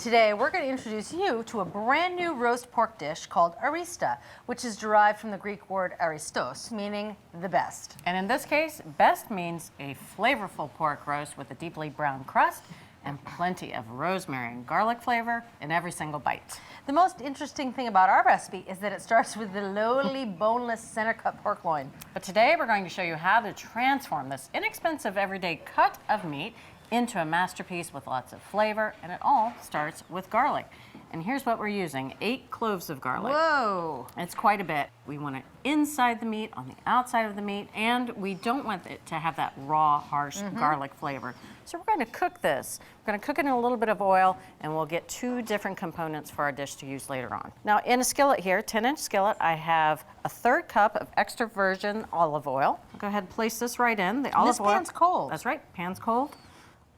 Today, we're going to introduce you to a brand new roast pork dish called Arista, which is derived from the Greek word aristos, meaning the best. And in this case, best means a flavorful pork roast with a deeply brown crust and plenty of rosemary and garlic flavor in every single bite. The most interesting thing about our recipe is that it starts with the lowly, boneless, center-cut pork loin. But today, we're going to show you how to transform this inexpensive everyday cut of meat into a masterpiece with lots of flavor, and it all starts with garlic. And here's what we're using: 8 cloves of garlic. Whoa! It's quite a bit. We want it inside the meat, on the outside of the meat, and we don't want it to have that raw, harsh garlic flavor. So we're going to cook this. We're going to cook it in a little bit of oil, and we'll get 2 different components for our dish to use later on. Now, in a skillet here, 10-inch skillet, I have a 1/3 cup of extra virgin olive oil. I'll go ahead and place this right in. The olive oil. This pan's cold. That's right, pan's cold.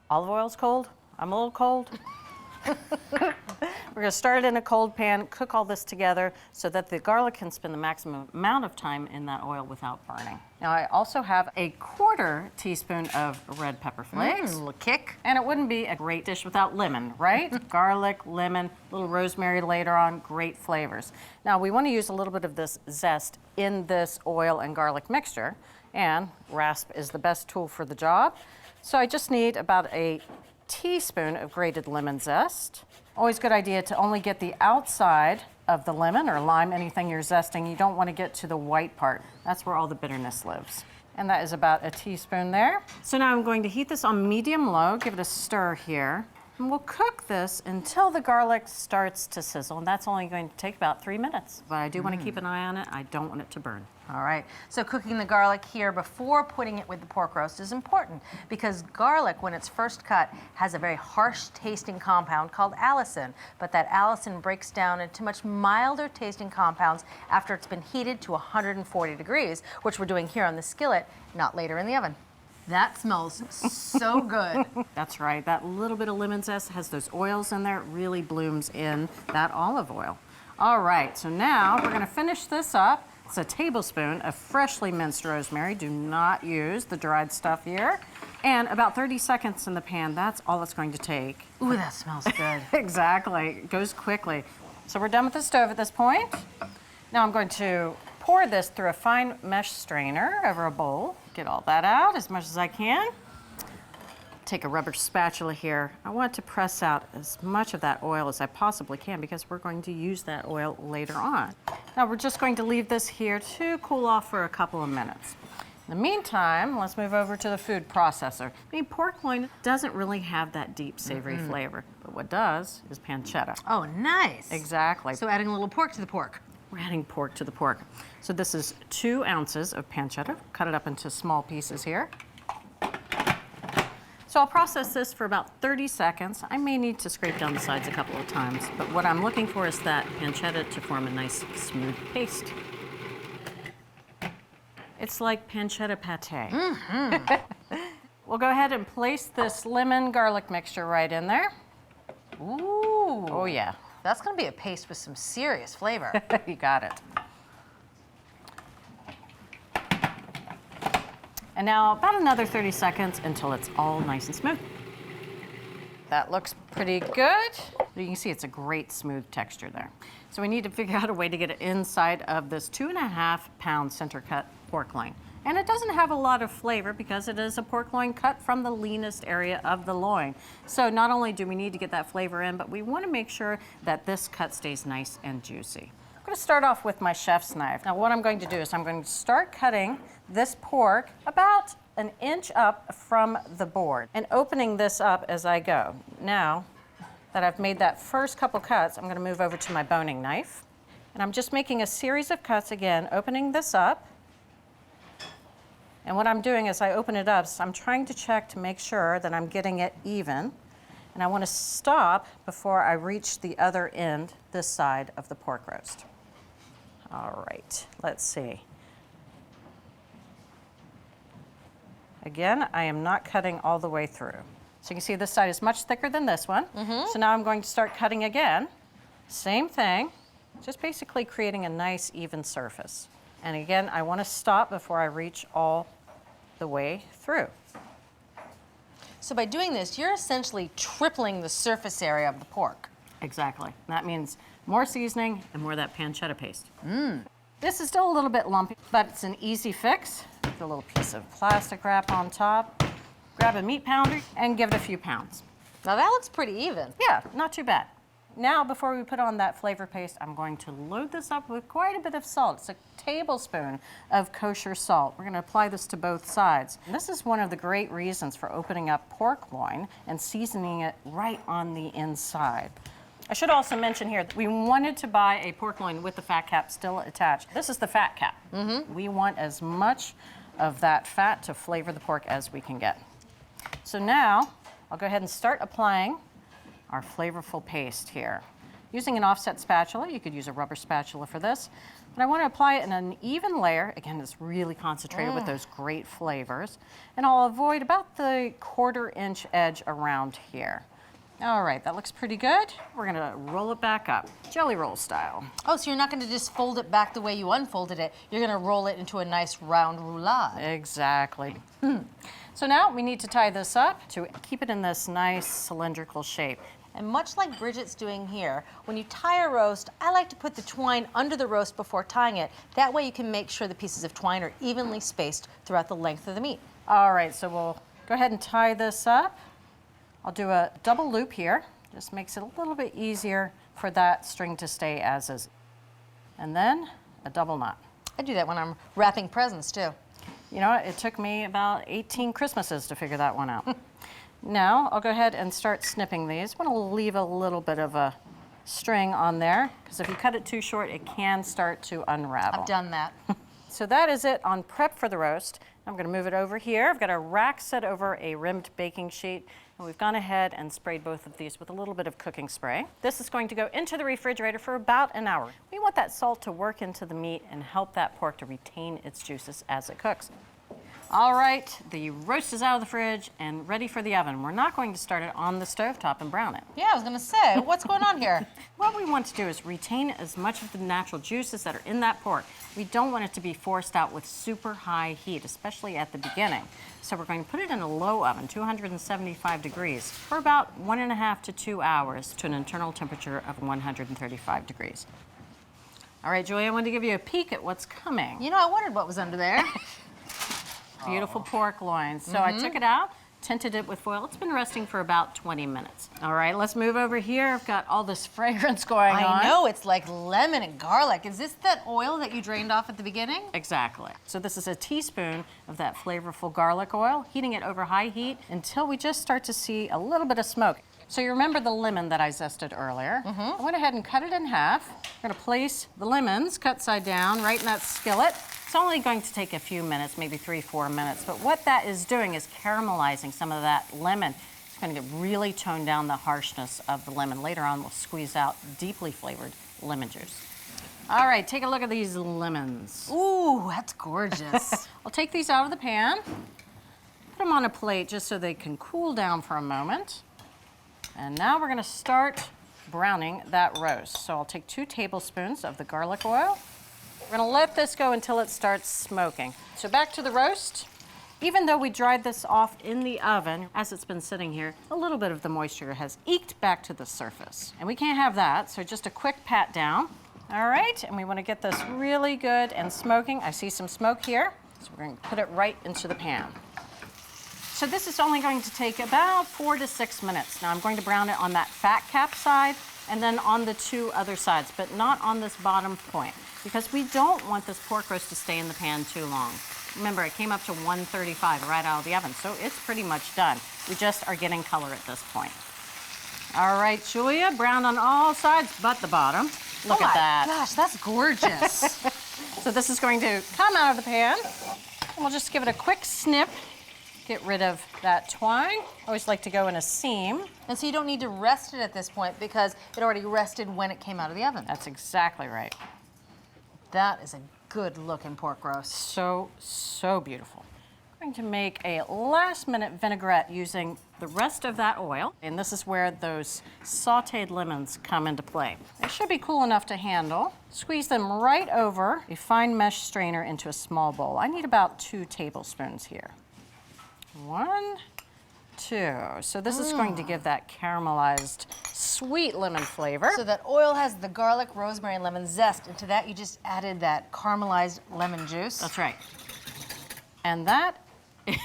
Olive oil's cold. I'm a little cold. We're going to start it in a cold pan, cook all this together so that the garlic can spend the maximum amount of time in that oil without burning. Now, I also have a 1/4 teaspoon of red pepper flakes. A little kick. And it wouldn't be a great dish without lemon, right? Garlic, lemon, a little rosemary later on, great flavors. Now, we want to use a little bit of this zest in this oil and garlic mixture, and rasp is the best tool for the job. So I just need about a teaspoon of grated lemon zest. Always a good idea to only get the outside of the lemon or lime, anything you're zesting. You don't want to get to the white part. That's where all the bitterness lives. And that is about a teaspoon there. So now I'm going to heat this on medium-low, give it a stir here. And we'll cook this until the garlic starts to sizzle, and that's only going to take about 3 minutes. But I do want to keep an eye on it. I don't want it to burn. All right, so cooking the garlic here before putting it with the pork roast is important because garlic, when it's first cut, has a very harsh tasting compound called allicin, but that allicin breaks down into much milder tasting compounds after it's been heated to 140 degrees, which we're doing here on the skillet, not later in the oven. That smells so good. That's right, that little bit of lemon zest has those oils in there. It really blooms in that olive oil. All right, so now we're gonna finish this up. It's a tablespoon of freshly minced rosemary. Do not use the dried stuff here. And about 30 seconds in the pan, that's all it's going to take. Ooh, that smells good. Exactly, it goes quickly. So we're done with the stove at this point. Now I'm going to pour this through a fine mesh strainer over a bowl. Get all that out as much as I can. Take a rubber spatula here. I want to press out as much of that oil as I possibly can because we're going to use that oil later on. Now we're just going to leave this here to cool off for a couple of minutes. In the meantime, let's move over to the food processor. I mean, pork loin doesn't really have that deep savory flavor, but what does is pancetta. Oh, nice. Exactly. So adding a little pork to the pork. We're adding pork to the pork. So this is 2 ounces of pancetta. Cut it up into small pieces here. So I'll process this for about 30 seconds. I may need to scrape down the sides a couple of times, but what I'm looking for is that pancetta to form a nice smooth paste. It's like pancetta pate. We'll go ahead and place this lemon garlic mixture right in there. Ooh. Oh yeah. That's gonna be a paste with some serious flavor. You got it. And now about another 30 seconds until it's all nice and smooth. That looks pretty good. You can see it's a great smooth texture there. So we need to figure out a way to get it inside of this 2.5 pound center cut pork loin. And it doesn't have a lot of flavor because it is a pork loin cut from the leanest area of the loin. So not only do we need to get that flavor in, but we want to make sure that this cut stays nice and juicy. I'm going to start off with my chef's knife. Now what I'm going to do is I'm going to start cutting this pork about 1 inch up from the board and opening this up as I go. Now that I've made that first couple cuts, I'm going to move over to my boning knife. And I'm just making a series of cuts again, opening this up. And what I'm doing as I open it up is I'm trying to check to make sure that I'm getting it even. And I want to stop before I reach the other end, this side of the pork roast. All right, let's see. Again, I am not cutting all the way through. So you can see this side is much thicker than this one. So now I'm going to start cutting again. Same thing, just basically creating a nice even surface. And again, I want to stop before I reach all the way through. So by doing this, you're essentially tripling the surface area of the pork. Exactly. That means more seasoning and more of that pancetta paste. This is still a little bit lumpy, but it's an easy fix. Put a little piece of plastic wrap on top, grab a meat pounder, and give it a few pounds. Now that looks pretty even. Yeah, not too bad. Now, before we put on that flavor paste, I'm going to load this up with quite a bit of salt. It's a tablespoon of kosher salt. We're going to apply this to both sides. This is one of the great reasons for opening up pork loin and seasoning it right on the inside. I should also mention here that we wanted to buy a pork loin with the fat cap still attached. This is the fat cap. We want as much of that fat to flavor the pork as we can get. So now, I'll go ahead and start applying our flavorful paste here. Using an offset spatula, you could use a rubber spatula for this, but I want to apply it in an even layer. Again, it's really concentrated with those great flavors, and I'll avoid about the 1/4 inch edge around here. All right, that looks pretty good. We're gonna roll it back up, jelly roll style. Oh, so you're not going to just fold it back the way you unfolded it. You're going to roll it into a nice round roulade. Exactly. So now we need to tie this up to keep it in this nice cylindrical shape. And much like Bridget's doing here, when you tie a roast, I like to put the twine under the roast before tying it. That way you can make sure the pieces of twine are evenly spaced throughout the length of the meat. All right, so we'll go ahead and tie this up. I'll do a double loop here. Just makes it a little bit easier for that string to stay as is. And then a double knot. I do that when I'm wrapping presents too. You know what, it took me about 18 Christmases to figure that one out. Now, I'll go ahead and start snipping these. I'm gonna leave a little bit of a string on there, because if you cut it too short, it can start to unravel. I've done that. So that is it on prep for the roast. I'm gonna move it over here. I've got a rack set over a rimmed baking sheet, and we've gone ahead and sprayed both of these with a little bit of cooking spray. This is going to go into the refrigerator for about an hour. We want that salt to work into the meat and help that pork to retain its juices as it cooks. All right, the roast is out of the fridge and ready for the oven. We're not going to start it on the stovetop and brown it. Yeah, I was going to say, what's going on here? What we want to do is retain as much of the natural juices that are in that pork. We don't want it to be forced out with super high heat, especially at the beginning. So we're going to put it in a low oven, 275 degrees, for about 1.5 to 2 hours to an internal temperature of 135 degrees. All right, Julia, I wanted to give you a peek at what's coming. You know, I wondered what was under there. Beautiful pork loins. So I took it out, tinted it with foil. It's been resting for about 20 minutes. All right, let's move over here. I've got all this fragrance going on. I know, it's like lemon and garlic. Is this that oil that you drained off at the beginning? Exactly. So this is a teaspoon of that flavorful garlic oil, heating it over high heat until we just start to see a little bit of smoke. So you remember the lemon that I zested earlier? I went ahead and cut it in half. I'm gonna place the lemons cut side down right in that skillet. It's only going to take a few minutes, maybe 3-4 minutes, but what that is doing is caramelizing some of that lemon. It's going to really tone down the harshness of the lemon. Later on, we'll squeeze out deeply flavored lemon juice. All right, take a look at these lemons. Ooh, that's gorgeous. I'll take these out of the pan, put them on a plate just so they can cool down for a moment. And now we're gonna start browning that roast. So I'll take 2 tablespoons of the garlic oil. We're gonna let this go until it starts smoking. So back to the roast. Even though we dried this off in the oven, as it's been sitting here, a little bit of the moisture has eked back to the surface. And we can't have that, so just a quick pat down. All right, and we wanna get this really good and smoking. I see some smoke here, so we're gonna put it right into the pan. So this is only going to take about 4 to 6 minutes. Now I'm going to brown it on that fat cap side and then on the 2 other sides, but not on this bottom point, because we don't want this pork roast to stay in the pan too long. Remember, it came up to 135 right out of the oven, so it's pretty much done. We just are getting color at this point. All right, Julia, brown on all sides but the bottom. Look at that. Oh my gosh, that's gorgeous. So this is going to come out of the pan, and we'll just give it a quick snip. Get rid of that twine. I always like to go in a seam. And so you don't need to rest it at this point because it already rested when it came out of the oven. That's exactly right. That is a good looking pork roast. So, so beautiful. I'm going to make a last minute vinaigrette using the rest of that oil. And this is where those sauteed lemons come into play. They should be cool enough to handle. Squeeze them right over a fine mesh strainer into a small bowl. I need about 2 tablespoons here. 1, 2. So this is going to give that caramelized sweet lemon flavor. So that oil has the garlic, rosemary, and lemon zest. And to that, you just added that caramelized lemon juice. That's right. And that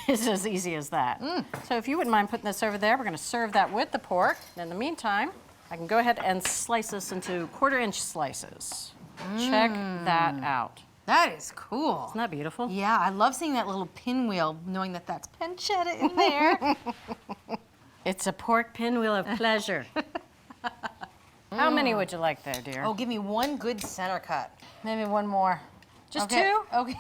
is as easy as that. So if you wouldn't mind putting this over there, we're going to serve that with the pork. And in the meantime, I can go ahead and slice this into 1/4-inch slices. Check that out. That is cool. Isn't that beautiful? Yeah, I love seeing that little pinwheel, knowing that that's pancetta in there. It's a pork pinwheel of pleasure. How many would you like there, dear? Oh, give me one good center cut. Maybe one more. Just Okay. 2? Okay.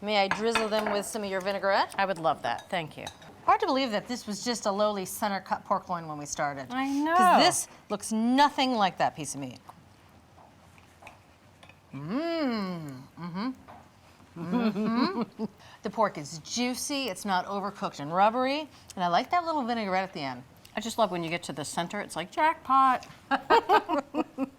May I drizzle them with some of your vinaigrette? I would love that. Thank you. Hard to believe that this was just a lowly center cut pork loin when we started. I know. Because this looks nothing like that piece of meat. The pork is juicy, it's not overcooked and rubbery, and I like that little vinaigrette at the end. I just love when you get to the center, it's like jackpot.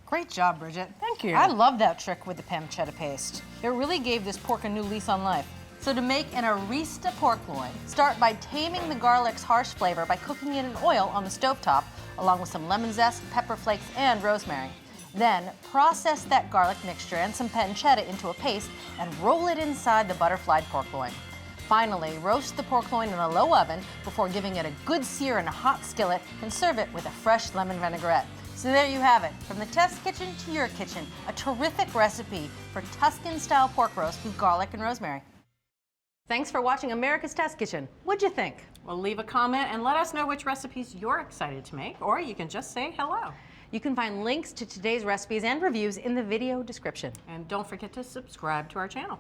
Great job, Bridget. Thank you. I love that trick with the pancetta paste. It really gave this pork a new lease on life. So to make an Arista pork loin, start by taming the garlic's harsh flavor by cooking it in oil on the stovetop, along with some lemon zest, pepper flakes, and rosemary. Then process that garlic mixture and some pancetta into a paste and roll it inside the butterflied pork loin. Finally, roast the pork loin in a low oven before giving it a good sear in a hot skillet and serve it with a fresh lemon vinaigrette. So there you have it, from the test kitchen to your kitchen, a terrific recipe for Tuscan-style pork roast with garlic and rosemary. Thanks for watching America's Test Kitchen. What'd you think? Well, leave a comment and let us know which recipes you're excited to make, or you can just say hello. You can find links to today's recipes and reviews in the video description. And don't forget to subscribe to our channel.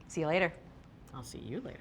See you later. I'll see you later.